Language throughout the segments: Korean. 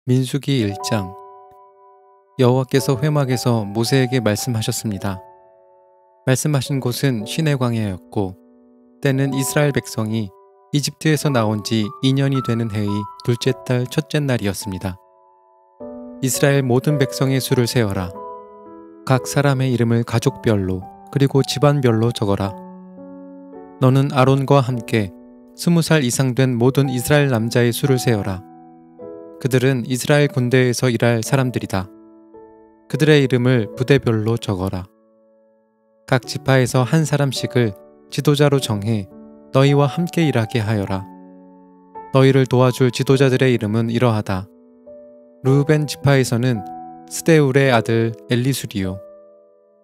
민수기 1장. 여호와께서 회막에서 모세에게 말씀하셨습니다. 말씀하신 곳은 시내 광야였고 때는 이스라엘 백성이 이집트에서 나온 지 2년이 되는 해의 둘째 달 첫째 날이었습니다. 이스라엘 모든 백성의 수를 세어라. 각 사람의 이름을 가족별로 그리고 집안별로 적어라. 너는 아론과 함께 20살 이상 된 모든 이스라엘 남자의 수를 세어라. 그들은 이스라엘 군대에서 일할 사람들이다. 그들의 이름을 부대별로 적어라. 각 지파에서 한 사람씩을 지도자로 정해 너희와 함께 일하게 하여라. 너희를 도와줄 지도자들의 이름은 이러하다. 르우벤 지파에서는 스데울의 아들 엘리수리요.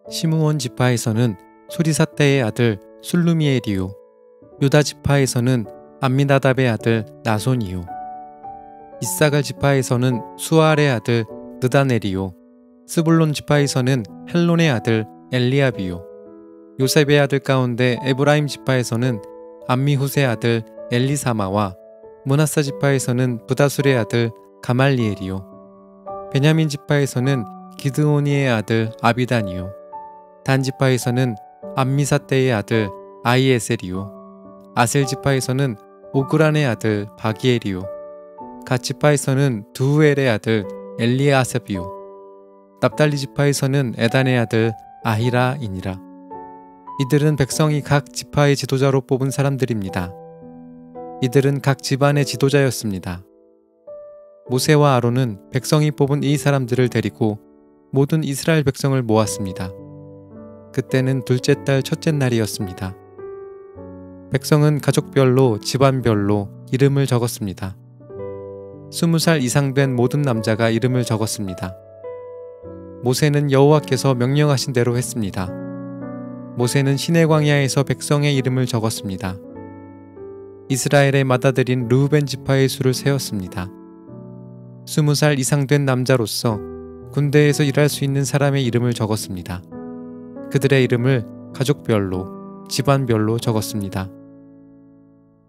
시므온 지파에서는 수리사떼의 아들 술루미엘이요. 유다 지파에서는 암미나답의 아들 나손이요. 이사갈 지파에서는 수알의 아들 느다넬이요. 스불론 지파에서는 헬론의 아들 엘리압이요. 요셉의 아들 가운데 에브라임 지파에서는 암미훗의 아들 엘리사마와 므낫사 지파에서는 부다술의 아들 가말리엘이요. 베냐민 지파에서는 기드오니의 아들 아비단이요. 단 지파에서는 암미사떼의 아들 아이에셀이요. 아셀 지파에서는 오그란의 아들 바기엘이요. 갓 지파에서는 두우엘의 아들 엘리아삽이요. 납달리 지파에서는 에단의 아들 아히라이니라. 이들은 백성이 각 지파의 지도자로 뽑은 사람들입니다. 이들은 각 집안의 지도자였습니다. 모세와 아론은 백성이 뽑은 이 사람들을 데리고 모든 이스라엘 백성을 모았습니다. 그때는 둘째 달 첫째 날이었습니다. 백성은 가족별로 집안별로 이름을 적었습니다. 20살 이상 된 모든 남자가 이름을 적었습니다. 모세는 여호와께서 명령하신 대로 했습니다. 모세는 시내 광야에서 백성의 이름을 적었습니다. 이스라엘의 맏아들인 르우벤 지파의 수를 세었습니다. 20살 이상 된 남자로서 군대에서 일할 수 있는 사람의 이름을 적었습니다. 그들의 이름을 가족별로, 집안별로 적었습니다.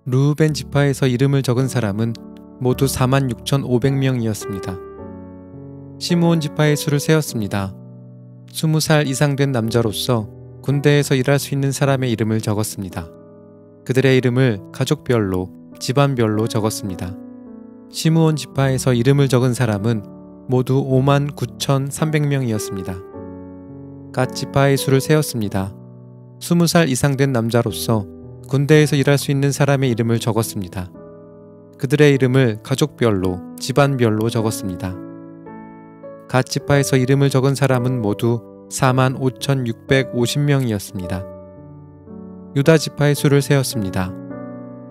르우벤 지파에서 이름을 적은 사람은 모두 46,500명이었습니다. 시므온 지파의 수를 세었습니다. 20살 이상 된 남자로서 군대에서 일할 수 있는 사람의 이름을 적었습니다. 그들의 이름을 가족별로, 집안별로 적었습니다. 시므온 지파에서 이름을 적은 사람은 모두 59,300명이었습니다. 갓 지파의 수를 세었습니다. 20살 이상 된 남자로서 군대에서 일할 수 있는 사람의 이름을 적었습니다. 그들의 이름을 가족별로, 집안별로 적었습니다. 갓 지파에서 이름을 적은 사람은 모두 45,650명이었습니다. 유다 지파의 수를 세었습니다.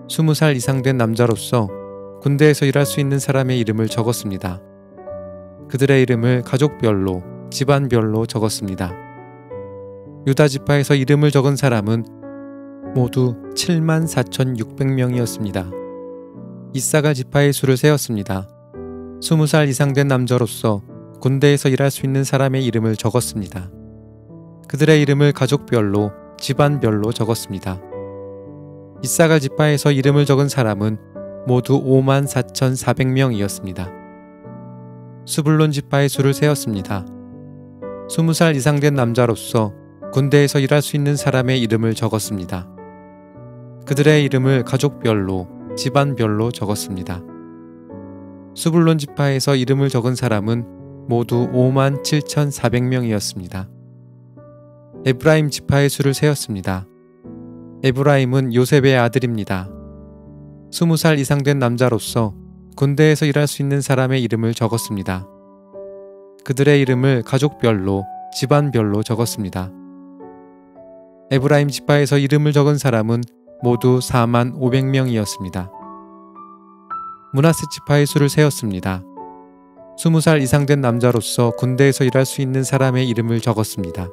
20살 이상 된 남자로서 군대에서 일할 수 있는 사람의 이름을 적었습니다. 그들의 이름을 가족별로, 집안별로 적었습니다. 유다 지파에서 이름을 적은 사람은 모두 74,600명이었습니다. 이사갈 지파의 수를 세었습니다. 20살 이상 된 남자로서 군대에서 일할 수 있는 사람의 이름을 적었습니다. 그들의 이름을 가족별로, 집안별로 적었습니다. 이사갈 지파에서 이름을 적은 사람은 모두 54,400명이었습니다. 스불론 지파의 수를 세었습니다. 20살 이상 된 남자로서 군대에서 일할 수 있는 사람의 이름을 적었습니다. 그들의 이름을 가족별로, 집안별로 적었습니다. 스불론 지파에서 이름을 적은 사람은 모두 57,400명이었습니다. 에브라임 지파의 수를 세었습니다. 에브라임은 요셉의 아들입니다. 20살 이상 된 남자로서 군대에서 일할 수 있는 사람의 이름을 적었습니다. 그들의 이름을 가족별로, 집안별로 적었습니다. 에브라임 지파에서 이름을 적은 사람은 모두 45,000명이었습니다. 므낫세 지파의 수를 세었습니다. 20살 이상 된 남자로서 군대에서 일할 수 있는 사람의 이름을 적었습니다.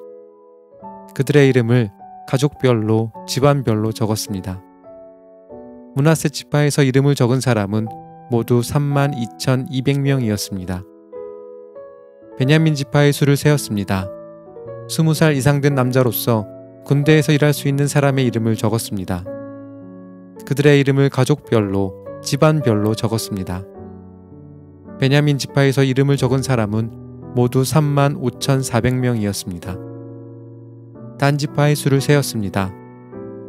그들의 이름을 가족별로, 집안별로 적었습니다. 므낫세 지파에서 이름을 적은 사람은 모두 32,200명이었습니다. 베냐민 지파의 수를 세었습니다. 20살 이상 된 남자로서 군대에서 일할 수 있는 사람의 이름을 적었습니다. 그들의 이름을 가족별로, 집안별로 적었습니다. 베냐민 지파에서 이름을 적은 사람은 모두 35,400명이었습니다. 단 지파의 수를 세었습니다.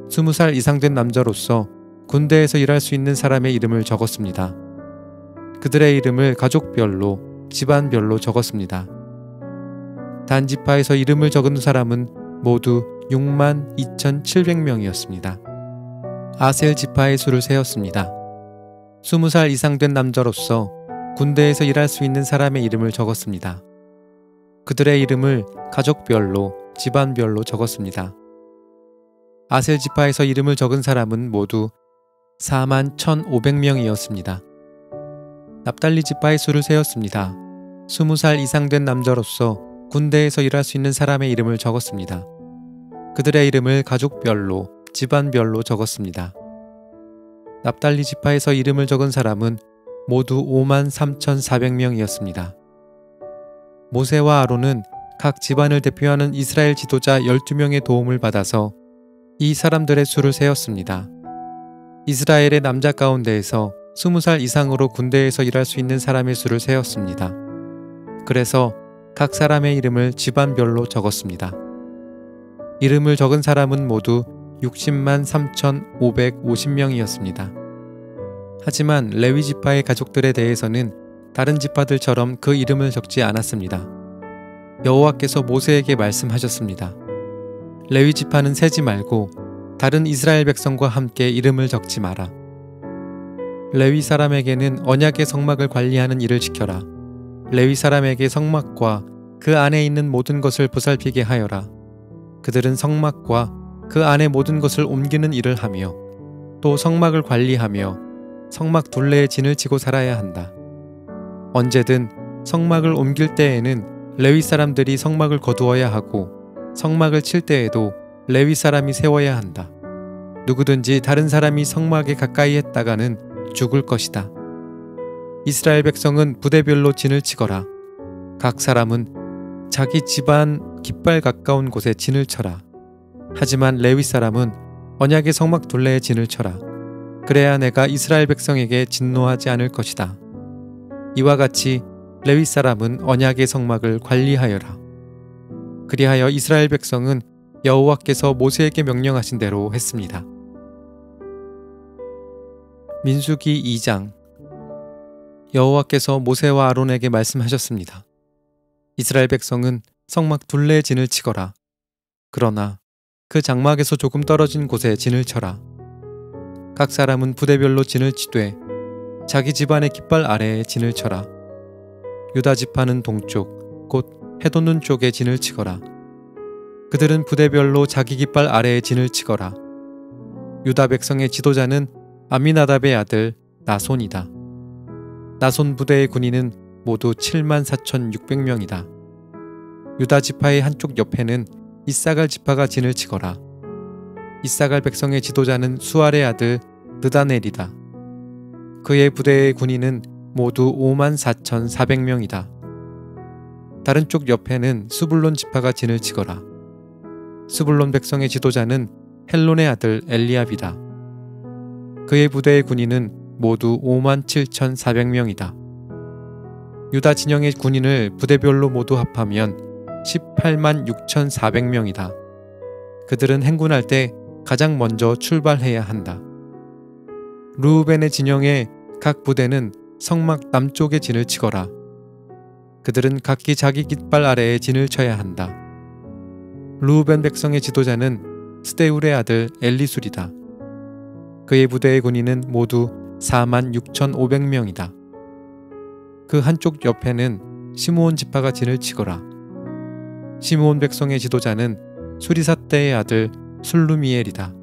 20살 이상 된 남자로서 군대에서 일할 수 있는 사람의 이름을 적었습니다. 그들의 이름을 가족별로, 집안별로 적었습니다. 단 지파에서 이름을 적은 사람은 모두 62,700명이었습니다. 아셀 지파의 수를 세었습니다. 20살 이상 된 남자로서 군대에서 일할 수 있는 사람의 이름을 적었습니다. 그들의 이름을 가족별로, 집안별로 적었습니다. 아셀 지파에서 이름을 적은 사람은 모두 41,500명이었습니다. 납달리 지파의 수를 세었습니다. 20살 이상 된 남자로서 군대에서 일할 수 있는 사람의 이름을 적었습니다. 그들의 이름을 가족별로, 집안별로 적었습니다. 납달리 지파에서 이름을 적은 사람은 모두 53,400명이었습니다. 모세와 아론은 각 집안을 대표하는 이스라엘 지도자 12명의 도움을 받아서 이 사람들의 수를 세었습니다. 이스라엘의 남자 가운데에서 20살 이상으로 군대에서 일할 수 있는 사람의 수를 세었습니다. 그래서 각 사람의 이름을 집안별로 적었습니다. 이름을 적은 사람은 모두 60만 3,550명이었습니다. 하지만 레위 지파의 가족들에 대해서는 다른 지파들처럼 그 이름을 적지 않았습니다. 여호와께서 모세에게 말씀하셨습니다. 레위 지파는 세지 말고 다른 이스라엘 백성과 함께 이름을 적지 마라. 레위 사람에게는 언약의 성막을 관리하는 일을 시켜라. 레위 사람에게 성막과 그 안에 있는 모든 것을 보살피게 하여라. 그들은 성막과 그 안에 모든 것을 옮기는 일을 하며 또 성막을 관리하며 성막 둘레에 진을 치고 살아야 한다. 언제든 성막을 옮길 때에는 레위 사람들이 성막을 거두어야 하고 성막을 칠 때에도 레위 사람이 세워야 한다. 누구든지 다른 사람이 성막에 가까이 했다가는 죽을 것이다. 이스라엘 백성은 부대별로 진을 치거라. 각 사람은 자기 집안 깃발 가까운 곳에 진을 쳐라. 하지만 레위 사람은 언약의 성막 둘레에 진을 쳐라. 그래야 내가 이스라엘 백성에게 진노하지 않을 것이다. 이와 같이 레위 사람은 언약의 성막을 관리하여라. 그리하여 이스라엘 백성은 여호와께서 모세에게 명령하신 대로 했습니다. 민수기 2장. 여호와께서 모세와 아론에게 말씀하셨습니다. 이스라엘 백성은 성막 둘레에 진을 치거라. 그러나 그 장막에서 조금 떨어진 곳에 진을 쳐라. 각 사람은 부대별로 진을 치되 자기 집안의 깃발 아래에 진을 쳐라. 유다 지파는 동쪽 곧 해돋는 쪽에 진을 치거라. 그들은 부대별로 자기 깃발 아래에 진을 치거라. 유다 백성의 지도자는 아미나답의 아들 나손이다. 나손 부대의 군인은 모두 74,600명이다. 유다 지파의 한쪽 옆에는 이사갈 지파가 진을 치거라. 이사갈 백성의 지도자는 수알의 아들 느다넬이다. 그의 부대의 군인은 모두 54,400명이다. 다른 쪽 옆에는 스불론 지파가 진을 치거라. 스불론 백성의 지도자는 헬론의 아들 엘리압이다. 그의 부대의 군인은 모두 57,400명이다. 유다 진영의 군인을 부대별로 모두 합하면 186,400명이다. 그들은 행군할 때 가장 먼저 출발해야 한다. 르우벤의 진영의 각 부대는 성막 남쪽에 진을 치거라. 그들은 각기 자기 깃발 아래에 진을 쳐야 한다. 르우벤 백성의 지도자는 스데울의 아들 엘리술이다. 그의 부대의 군인은 모두 46,500명이다. 그 한쪽 옆에는 시므온 지파가 진을 치거라. 시므온 백성의 지도자는 수리삿대의 아들 술루미엘이다.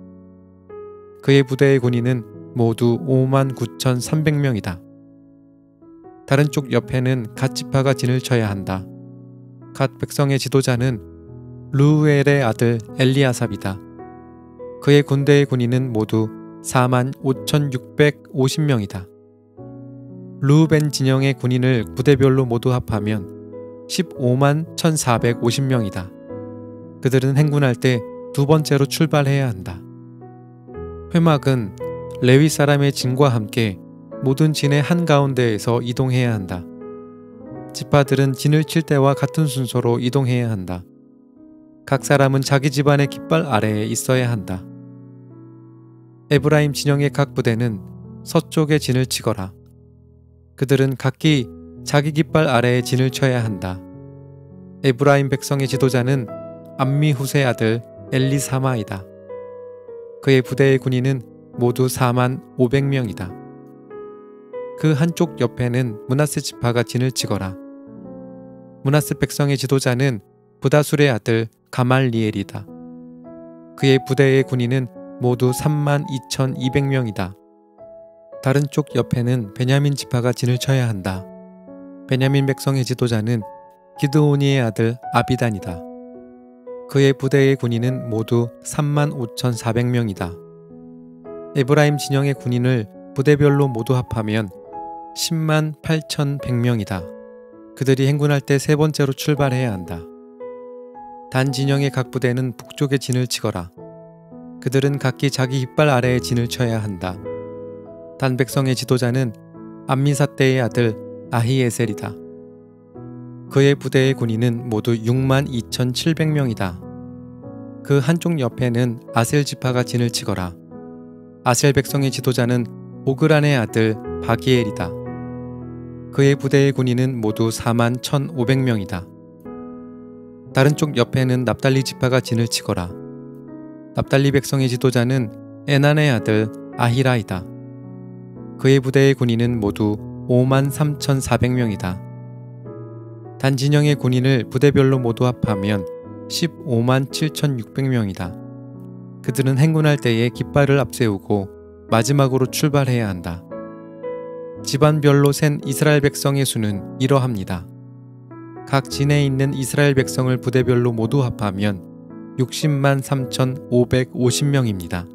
그의 부대의 군인은 모두 59,300명이다. 다른 쪽 옆에는 갓 지파가 진을 쳐야 한다. 갓 백성의 지도자는 르우엘의 아들 엘리아삽이다. 그의 군대의 군인은 모두 45,650명이다. 르우벤 진영의 군인을 부대별로 모두 합하면 151,450명이다. 그들은 행군할 때 두 번째로 출발해야 한다. 회막은 레위 사람의 진과 함께 모든 진의 한가운데에서 이동해야 한다. 지파들은 진을 칠 때와 같은 순서로 이동해야 한다. 각 사람은 자기 집안의 깃발 아래에 있어야 한다. 에브라임 진영의 각 부대는 서쪽에 진을 치거라. 그들은 각기 자기 깃발 아래에 진을 쳐야 한다. 에브라임 백성의 지도자는 암미후세 아들 엘리사마이다. 그의 부대의 군인은 모두 45,000명이다. 그 한쪽 옆에는 므낫세 지파가 진을 치거라. 므낫세 백성의 지도자는 부다술의 아들 가말리엘이다. 그의 부대의 군인은 모두 32,200명이다. 다른 쪽 옆에는 베냐민 지파가 진을 쳐야 한다. 베냐민 백성의 지도자는 기드오니의 아들 아비단이다. 그의 부대의 군인은 모두 35,400명이다. 에브라임 진영의 군인을 부대별로 모두 합하면 108,100명이다. 그들이 행군할 때 세 번째로 출발해야 한다. 단 진영의 각 부대는 북쪽에 진을 치거라. 그들은 각기 자기 깃발 아래에 진을 쳐야 한다. 단 백성의 지도자는 암미사떼의 아들 아히에셀이다. 그의 부대의 군인은 모두 62,700명이다. 그 한쪽 옆에는 아셀 지파가 진을 치거라. 아셀 백성의 지도자는 오그란의 아들 바기엘이다. 그의 부대의 군인은 모두 41,500명이다. 다른 쪽 옆에는 납달리 지파가 진을 치거라. 납달리 백성의 지도자는 에난의 아들 아히라이다. 그의 부대의 군인은 모두 53,400명이다. 단 진영의 군인을 부대별로 모두 합하면 157,600명이다. 그들은 행군할 때에 깃발을 앞세우고 마지막으로 출발해야 한다. 집안별로 센 이스라엘 백성의 수는 이러합니다. 각 진에 있는 이스라엘 백성을 부대별로 모두 합하면 603,550명입니다.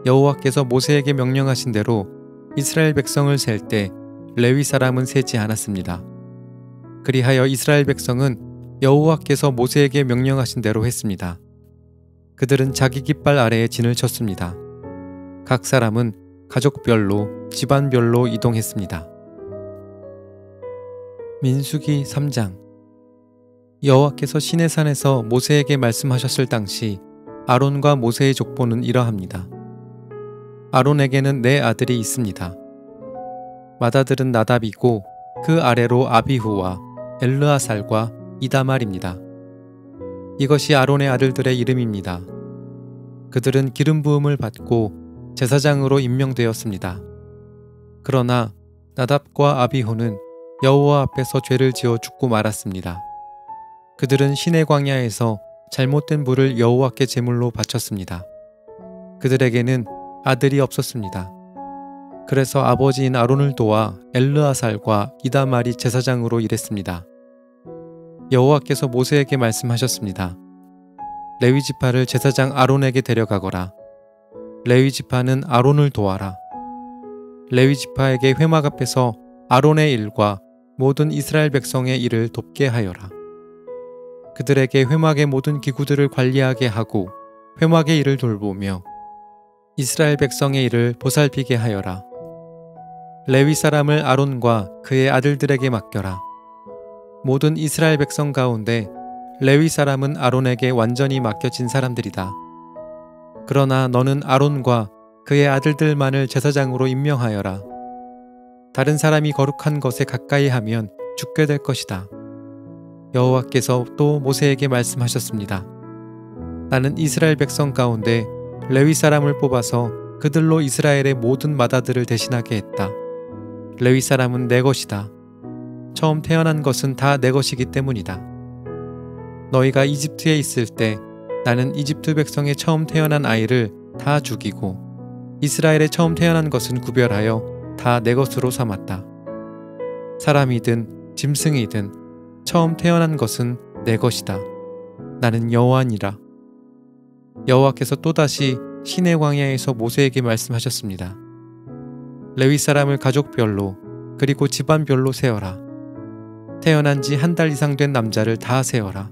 여호와께서 모세에게 명령하신 대로 이스라엘 백성을 셀 때 레위 사람은 세지 않았습니다. 그리하여 이스라엘 백성은 여호와께서 모세에게 명령하신 대로 했습니다. 그들은 자기 깃발 아래에 진을 쳤습니다. 각 사람은 가족별로 집안별로 이동했습니다. 민수기 3장. 여호와께서 시내산에서 모세에게 말씀하셨을 당시 아론과 모세의 족보는 이러합니다. 아론에게는 네 아들이 있습니다. 맏아들은 나답이고 그 아래로 아비후와 엘르아살과 이다말입니다. 이것이 아론의 아들들의 이름입니다. 그들은 기름 부음을 받고 제사장으로 임명되었습니다. 그러나 나답과 아비후는 여호와 앞에서 죄를 지어 죽고 말았습니다. 그들은 시내 광야에서 잘못된 불을 여호와께 제물로 바쳤습니다. 그들에게는 아들이 없었습니다. 그래서 아버지인 아론을 도와 엘르아살과 이다말이 제사장으로 일했습니다. 여호와께서 모세에게 말씀하셨습니다. 레위 지파를 제사장 아론에게 데려가거라. 레위 지파는 아론을 도와라. 레위 지파에게 회막 앞에서 아론의 일과 모든 이스라엘 백성의 일을 돕게 하여라. 그들에게 회막의 모든 기구들을 관리하게 하고 회막의 일을 돌보며 이스라엘 백성의 일을 보살피게 하여라. 레위 사람을 아론과 그의 아들들에게 맡겨라. 모든 이스라엘 백성 가운데 레위 사람은 아론에게 완전히 맡겨진 사람들이다. 그러나 너는 아론과 그의 아들들만을 제사장으로 임명하여라. 다른 사람이 거룩한 것에 가까이 하면 죽게 될 것이다. 여호와께서 또 모세에게 말씀하셨습니다. 나는 이스라엘 백성 가운데 레위 사람을 뽑아서 그들로 이스라엘의 모든 맏아들을 대신하게 했다. 레위 사람은 내 것이다. 처음 태어난 것은 다 내 것이기 때문이다. 너희가 이집트에 있을 때 나는 이집트 백성의 처음 태어난 아이를 다 죽이고 이스라엘의 처음 태어난 것은 구별하여 다 내 것으로 삼았다. 사람이든 짐승이든 처음 태어난 것은 내 것이다. 나는 여호와니라. 여호와께서 또다시 시내 광야에서 모세에게 말씀하셨습니다. 레위 사람을 가족별로 그리고 집안별로 세어라. 태어난 지 한 달 이상 된 남자를 다 세어라.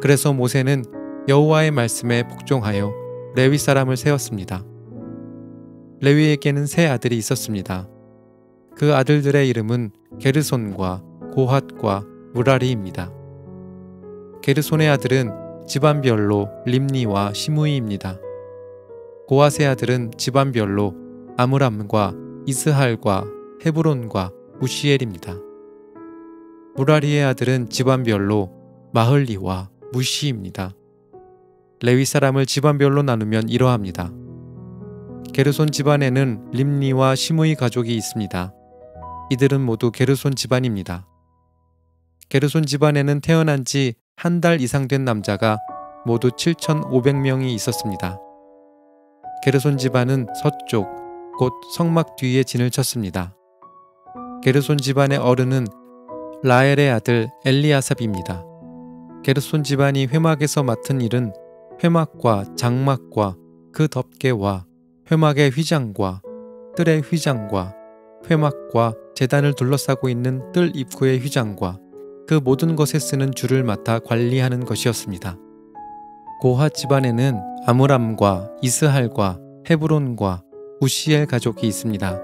그래서 모세는 여호와의 말씀에 복종하여 레위 사람을 세웠습니다. 레위에게는 세 아들이 있었습니다. 그 아들들의 이름은 게르손과 고핫과 무라리입니다. 게르손의 아들은 집안별로 림니와 시므이입니다. 고핫의 아들은 집안별로 아므람과 이스할과 헤브론과 우시엘입니다. 무라리의 아들은 집안별로 마흘리와 무시입니다. 레위 사람을 집안별로 나누면 이러합니다. 게르손 집안에는 림니와 시므이 가족이 있습니다. 이들은 모두 게르손 집안입니다. 게르손 집안에는 태어난 지 한 달 이상 된 남자가 모두 7,500명이 있었습니다. 게르손 집안은 서쪽, 곧 성막 뒤에 진을 쳤습니다. 게르손 집안의 어른은 라엘의 아들 엘리아삽입니다. 게르손 집안이 회막에서 맡은 일은 회막과 장막과 그 덮개와 회막의 휘장과 뜰의 휘장과 회막과 제단을 둘러싸고 있는 뜰 입구의 휘장과 그 모든 것에 쓰는 줄을 맡아 관리하는 것이었습니다. 고핫 집안에는 아므람과 이스할과 헤브론과 우시엘 가족이 있습니다.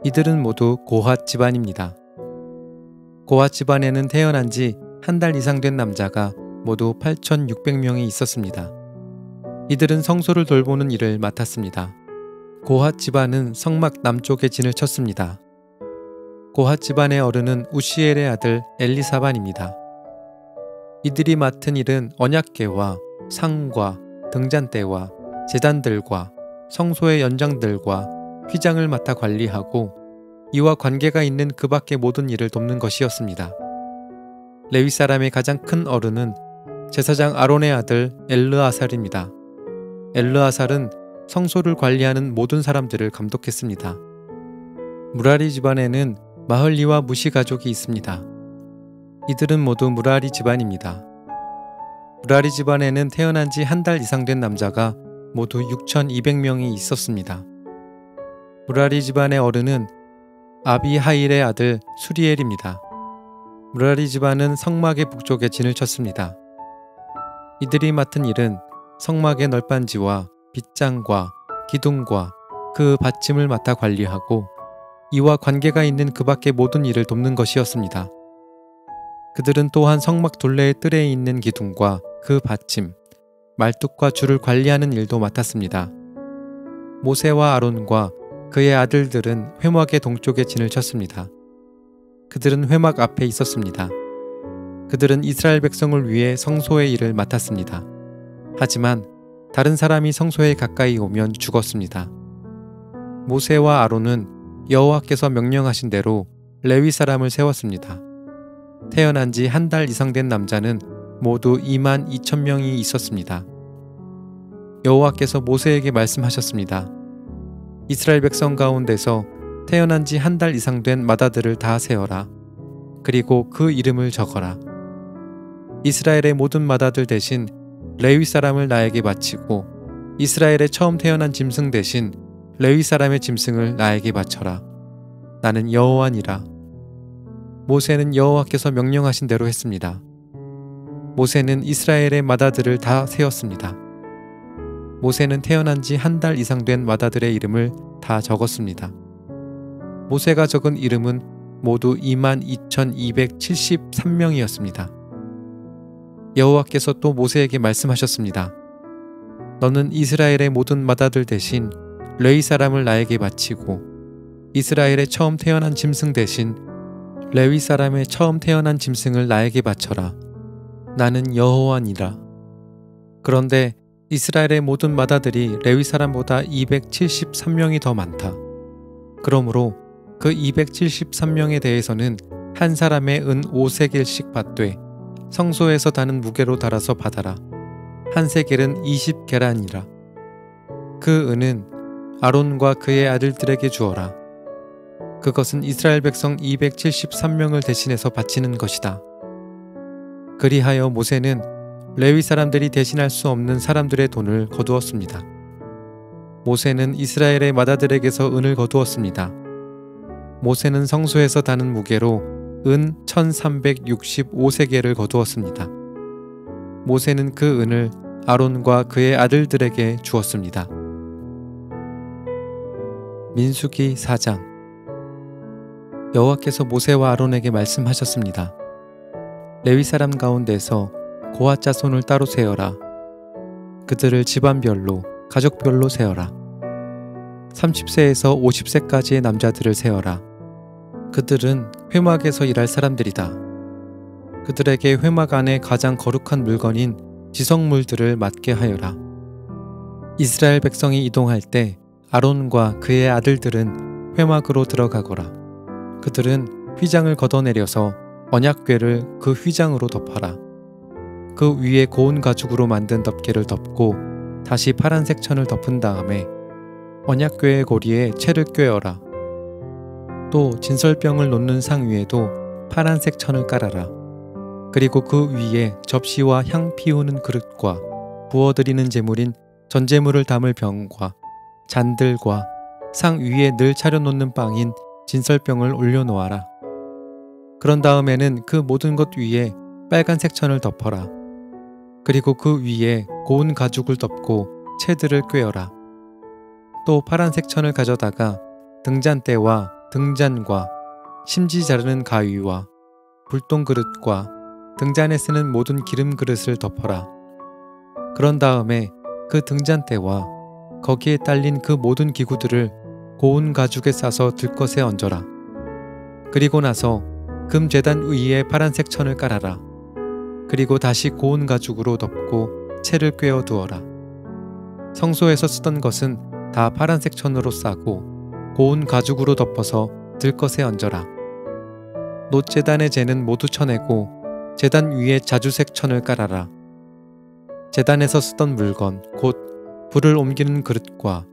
이들은 모두 고핫 집안입니다. 고핫 집안에는 태어난 지 한 달 이상 된 남자가 모두 8,600명이 있었습니다. 이들은 성소를 돌보는 일을 맡았습니다. 고핫 집안은 성막 남쪽에 진을 쳤습니다. 고핫 집안의 어른은 우시엘의 아들 엘리사반입니다. 이들이 맡은 일은 언약궤와 상과 등잔대와 제단들과 성소의 연장들과 휘장을 맡아 관리하고 이와 관계가 있는 그 밖의 모든 일을 돕는 것이었습니다. 레위 사람의 가장 큰 어른은 제사장 아론의 아들 엘르아살입니다. 엘르아살은 성소를 관리하는 모든 사람들을 감독했습니다. 무라리 집안에는 마흘리와 무시 가족이 있습니다. 이들은 모두 무라리 집안입니다. 무라리 집안에는 태어난 지 한 달 이상 된 남자가 모두 6,200명이 있었습니다. 무라리 집안의 어른은 아비하일의 아들 수리엘입니다. 무라리 집안은 성막의 북쪽에 진을 쳤습니다. 이들이 맡은 일은 성막의 널빤지와 빗장과 기둥과 그 받침을 맡아 관리하고 이와 관계가 있는 그 밖의 모든 일을 돕는 것이었습니다. 그들은 또한 성막 둘레의 뜰에 있는 기둥과 그 받침, 말뚝과 줄을 관리하는 일도 맡았습니다. 모세와 아론과 그의 아들들은 회막의 동쪽에 진을 쳤습니다. 그들은 회막 앞에 있었습니다. 그들은 이스라엘 백성을 위해 성소의 일을 맡았습니다. 하지만 다른 사람이 성소에 가까이 오면 죽었습니다. 모세와 아론은 여호와께서 명령하신 대로 레위 사람을 세웠습니다. 태어난 지 한 달 이상 된 남자는 모두 22,000명이 있었습니다. 여호와께서 모세에게 말씀하셨습니다. 이스라엘 백성 가운데서 태어난 지 한 달 이상 된 마다들을 다 세어라. 그리고 그 이름을 적어라. 이스라엘의 모든 마다들 대신 레위 사람을 나에게 바치고 이스라엘의 처음 태어난 짐승 대신 레위 사람의 짐승을 나에게 바쳐라. 나는 여호와니라. 모세는 여호와께서 명령하신 대로 했습니다. 모세는 이스라엘의 마다들을 다 세었습니다. 모세는 태어난 지 한 달 이상 된 마다들의 이름을 다 적었습니다. 모세가 적은 이름은 모두 22,273명이었습니다. 여호와께서 또 모세에게 말씀하셨습니다. 너는 이스라엘의 모든 마다들 대신 레위 사람을 나에게 바치고 이스라엘의 처음 태어난 짐승 대신 레위 사람의 처음 태어난 짐승을 나에게 바쳐라. 나는 여호와니라. 그런데 이스라엘의 모든 마다들이 레위 사람보다 273명이 더 많다. 그러므로 그 273명에 대해서는 한 사람의 은 5세겔씩 받되 성소에서 다는 무게로 달아서 받아라. 한 세겔은 20게란이라. 그 은은 아론과 그의 아들들에게 주어라. 그것은 이스라엘 백성 273명을 대신해서 바치는 것이다. 그리하여 모세는 레위 사람들이 대신할 수 없는 사람들의 돈을 거두었습니다. 모세는 이스라엘의 마다들에게서 은을 거두었습니다. 모세는 성소에서 다는 무게로 은 1365세겔을 거두었습니다. 모세는 그 은을 아론과 그의 아들들에게 주었습니다. 민수기 4장. 여호와께서 모세와 아론에게 말씀하셨습니다. 레위 사람 가운데서 고핫 자손을 따로 세어라. 그들을 집안별로 가족별로 세어라. 30세에서 50세까지의 남자들을 세어라. 그들은 회막에서 일할 사람들이다. 그들에게 회막 안에 가장 거룩한 물건인 지성물들을 맡게 하여라. 이스라엘 백성이 이동할 때 아론과 그의 아들들은 회막으로 들어가거라. 그들은 휘장을 걷어내려서 언약궤를 그 휘장으로 덮어라. 그 위에 고운 가죽으로 만든 덮개를 덮고 다시 파란색 천을 덮은 다음에 언약궤의 고리에 채를 꿰어라. 또 진설병을 놓는 상 위에도 파란색 천을 깔아라. 그리고 그 위에 접시와 향 피우는 그릇과 부어드리는 제물인 전제물을 담을 병과 잔들과 상 위에 늘 차려놓는 빵인 진설병을 올려놓아라. 그런 다음에는 그 모든 것 위에 빨간색 천을 덮어라. 그리고 그 위에 고운 가죽을 덮고 채들을 꿰어라. 또 파란색 천을 가져다가 등잔대와 등잔과 심지 자르는 가위와 불똥 그릇과 등잔에 쓰는 모든 기름 그릇을 덮어라. 그런 다음에 그 등잔대와 거기에 딸린 그 모든 기구들을 고운 가죽에 싸서 들것에 얹어라. 그리고 나서 금제단 위에 파란색 천을 깔아라. 그리고 다시 고운 가죽으로 덮고 채를 꿰어 두어라. 성소에서 쓰던 것은 다 파란색 천으로 싸고 고운 가죽으로 덮어서 들것에 얹어라. 놋제단의 재는 모두 쳐내고 제단 위에 자주색 천을 깔아라. 제단에서 쓰던 물건 곧 불을 옮기는 그릇과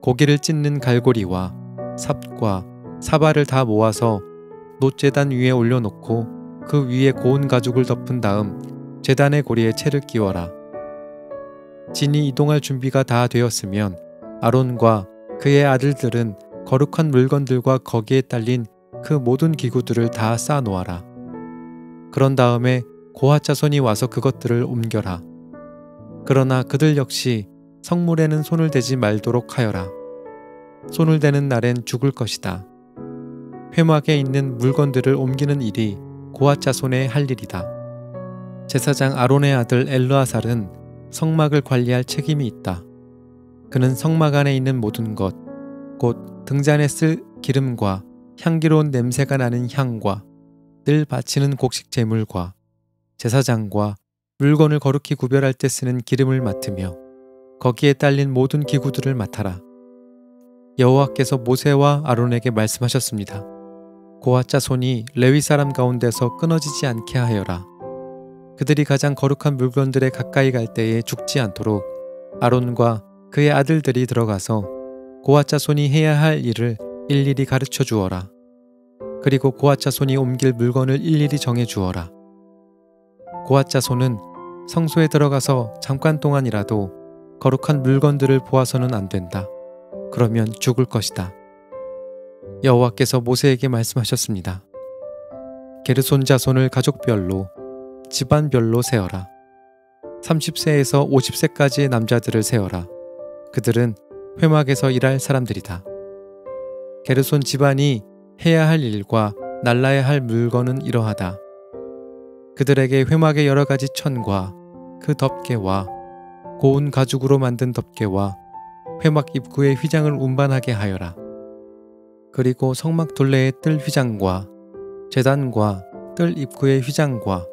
고기를 찢는 갈고리와 삽과 사발을 다 모아서 놋제단 위에 올려놓고 그 위에 고운 가죽을 덮은 다음 제단의 고리에 채를 끼워라. 진이 이동할 준비가 다 되었으면 아론과 그의 아들들은 거룩한 물건들과 거기에 딸린 그 모든 기구들을 다 쌓아 놓아라. 그런 다음에 고핫 자손이 와서 그것들을 옮겨라. 그러나 그들 역시 성물에는 손을 대지 말도록 하여라. 손을 대는 날엔 죽을 것이다. 회막에 있는 물건들을 옮기는 일이 고핫 자손의 할 일이다. 제사장 아론의 아들 엘르아살은 성막을 관리할 책임이 있다. 그는 성막 안에 있는 모든 것, 곧 등잔에 쓸 기름과 향기로운 냄새가 나는 향과 늘 바치는 곡식 제물과 제사장과 물건을 거룩히 구별할 때 쓰는 기름을 맡으며 거기에 딸린 모든 기구들을 맡아라. 여호와께서 모세와 아론에게 말씀하셨습니다. 고핫 자손이 레위 사람 가운데서 끊어지지 않게 하여라. 그들이 가장 거룩한 물건들에 가까이 갈 때에 죽지 않도록 아론과 그의 아들들이 들어가서 고핫 자손이 해야 할 일을 일일이 가르쳐 주어라. 그리고 고핫 자손이 옮길 물건을 일일이 정해 주어라. 고핫 자손은 성소에 들어가서 잠깐 동안이라도 거룩한 물건들을 보아서는 안 된다. 그러면 죽을 것이다. 여호와께서 모세에게 말씀하셨습니다. 게르손 자손을 가족별로 집안별로 세어라. 30세에서 50세까지의 남자들을 세어라. 그들은 회막에서 일할 사람들이다. 게르손 집안이 해야 할 일과 날라야 할 물건은 이러하다. 그들에게 회막의 여러 가지 천과 그 덮개와 고운 가죽으로 만든 덮개와 회막 입구의 휘장을 운반하게 하여라. 그리고 성막 둘레의 뜰 휘장과 제단과 뜰 입구의 휘장과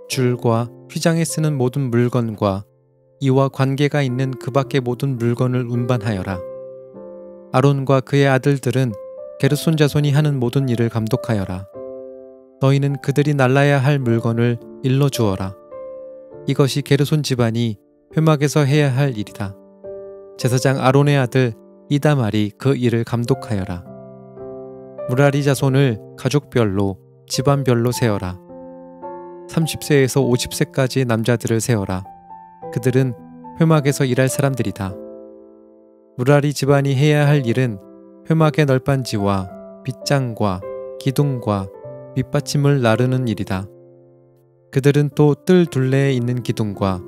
줄과 휘장에 쓰는 모든 물건과 이와 관계가 있는 그 밖의 모든 물건을 운반하여라. 아론과 그의 아들들은 게르손 자손이 하는 모든 일을 감독하여라. 너희는 그들이 날라야 할 물건을 일러 주어라. 이것이 게르손 집안이 회막에서 해야 할 일이다. 제사장 아론의 아들 이다말이 그 일을 감독하여라. 무라리 자손을 가족별로 집안별로 세어라. 30세에서 50세까지의 남자들을 세어라. 그들은 회막에서 일할 사람들이다. 무라리 집안이 해야 할 일은 회막의 널빤지와 빗장과 기둥과 밑받침을 나르는 일이다. 그들은 또 뜰 둘레에 있는 기둥과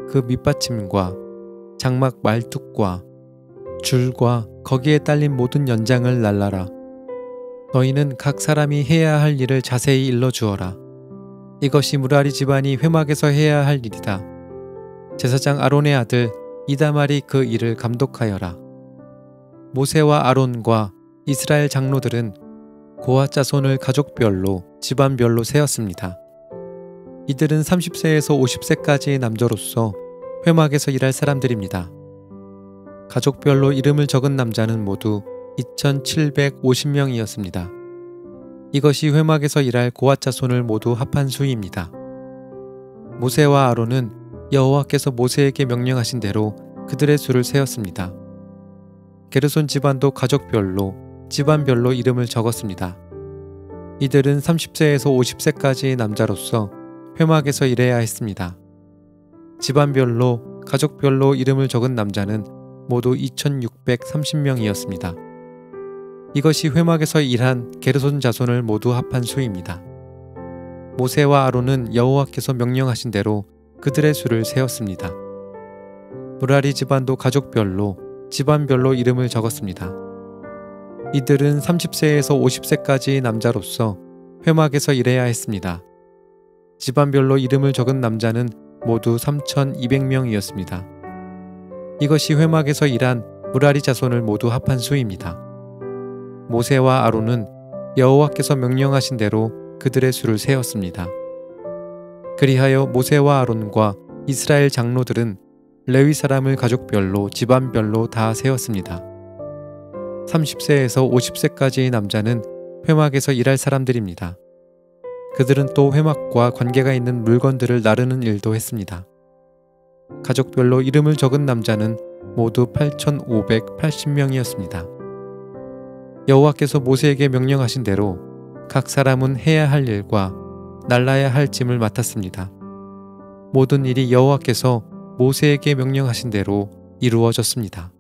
그 밑받침과 장막 말뚝과 줄과 거기에 딸린 모든 연장을 날라라. 너희는 각 사람이 해야 할 일을 자세히 일러 주어라. 이것이 무라리 집안이 회막에서 해야 할 일이다. 제사장 아론의 아들 이다말이 그 일을 감독하여라. 모세와 아론과 이스라엘 장로들은 고핫 자손을 가족별로 집안별로 세었습니다. 이들은 30세에서 50세까지의 남자로서 회막에서 일할 사람들입니다. 가족별로 이름을 적은 남자는 모두 2,750명이었습니다. 이것이 회막에서 일할 고핫 자손을 모두 합한 수입니다. 모세와 아론은 여호와께서 모세에게 명령하신 대로 그들의 수를 세었습니다. 게르손 집안도 가족별로 집안별로 이름을 적었습니다. 이들은 30세에서 50세까지의 남자로서 회막에서 일해야 했습니다. 집안별로 가족별로 이름을 적은 남자는 모두 2,630명이었습니다. 이것이 회막에서 일한 게르손 자손을 모두 합한 수입니다. 모세와 아론은 여호와께서 명령하신 대로 그들의 수를 세었습니다. 무라리 집안도 가족별로 집안별로 이름을 적었습니다. 이들은 30세에서 50세까지의 남자로서 회막에서 일해야 했습니다. 집안별로 이름을 적은 남자는 모두 3,200명이었습니다. 이것이 회막에서 일한 무라리 자손을 모두 합한 수입니다. 모세와 아론은 여호와께서 명령하신 대로 그들의 수를 세었습니다. 그리하여 모세와 아론과 이스라엘 장로들은 레위 사람을 가족별로 집안별로 다 세웠습니다. 30세에서 50세까지의 남자는 회막에서 일할 사람들입니다. 그들은 또 회막과 관계가 있는 물건들을 나르는 일도 했습니다. 가족별로 이름을 적은 남자는 모두 8,580명이었습니다. 여호와께서 모세에게 명령하신 대로 각 사람은 해야 할 일과 날라야 할 짐을 맡았습니다. 모든 일이 여호와께서 모세에게 명령하신 대로 이루어졌습니다.